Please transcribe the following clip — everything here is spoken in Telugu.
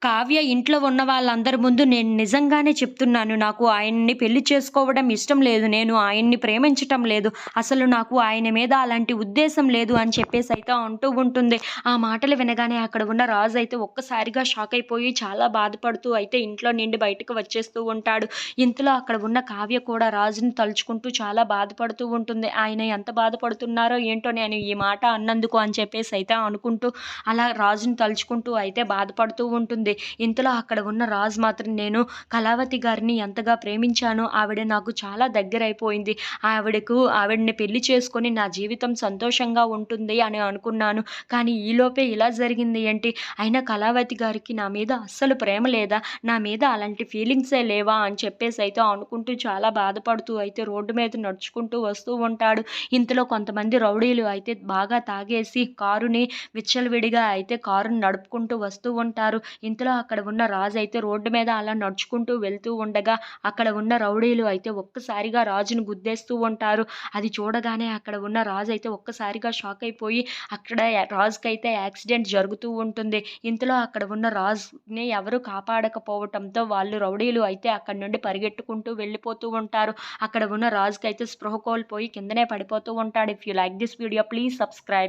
కావ్య ఇంట్లో ఉన్న వాళ్ళందరి ముందు నేను నిజంగానే చెప్తున్నాను. నాకు ఆయన్ని పెళ్లి చేసుకోవడం ఇష్టం లేదు. నేను ఆయన్ని ప్రేమించటం లేదు. అసలు నాకు ఆయన మీద అలాంటి ఉద్దేశం లేదు అని చెప్పేసైతే అంటూ ఉంటుంది. ఆ మాటలు వినగానే అక్కడ ఉన్న రాజైతే ఒక్కసారిగా షాక్ అయిపోయి చాలా బాధపడుతూ అయితే ఇంట్లో నుండి బయటకు వచ్చేస్తూ ఉంటాడు. ఇంతలో అక్కడ ఉన్న కావ్య కూడా రాజుని తలుచుకుంటూ చాలా బాధపడుతూ ఉంటుంది. ఆయన ఎంత బాధపడుతున్నారో ఏంటో నేను ఈ మాట అన్నందుకు అని చెప్పేసైతే అనుకుంటూ అలా రాజుని తలుచుకుంటూ అయితే బాధపడుతూ ఉంటుంది. ఇంతలో అక్కడ ఉన్న రాజు మాత్రం నేను కళావతి గారిని ఎంతగా ప్రేమించానో ఆవిడ నాకు చాలా దగ్గరైపోయింది. ఆవిడని పెళ్లి చేసుకొని నా జీవితం సంతోషంగా ఉంటుంది అని అనుకున్నాను. కానీ ఈలోపే ఇలా జరిగింది ఏంటి? అయినా కళావతి గారికి నా మీద అస్సలు ప్రేమ లేదా? నా మీద అలాంటి ఫీలింగ్సే లేవా? అని చెప్పేసైతే అనుకుంటూ చాలా బాధపడుతూ అయితే రోడ్డు మీద నడుచుకుంటూ వస్తూ ఉంటాడు. ఇంతలో కొంతమంది రౌడీలు అయితే బాగా తాగేసి కారుని విచ్చలవిడిగా అయితే కారుని నడుపుకుంటూ వస్తూ ఉంటారు. ఇంతలో అక్కడ ఉన్న రాజైతే రోడ్డు మీద అలా నడుచుకుంటూ వెళ్తూ ఉండగా అక్కడ ఉన్న రౌడీలు అయితే ఒక్కసారిగా రాజును గుద్దేస్తూ ఉంటారు. అది చూడగానే అక్కడ ఉన్న రాజైతే ఒక్కసారిగా షాక్ అయిపోయి అక్కడ రాజుకైతే యాక్సిడెంట్ జరుగుతూ ఉంటుంది. ఇంతలో అక్కడ ఉన్న రాజుని ఎవరు కాపాడకపోవటంతో వాళ్ళు రౌడీలు అయితే అక్కడి నుండి పరిగెట్టుకుంటూ వెళ్ళిపోతూ ఉంటారు. అక్కడ ఉన్న రాజుకైతే స్పృహ కోల్పోయి కిందనే పడిపోతూ ఉంటాడు. If you like this video please subscribe.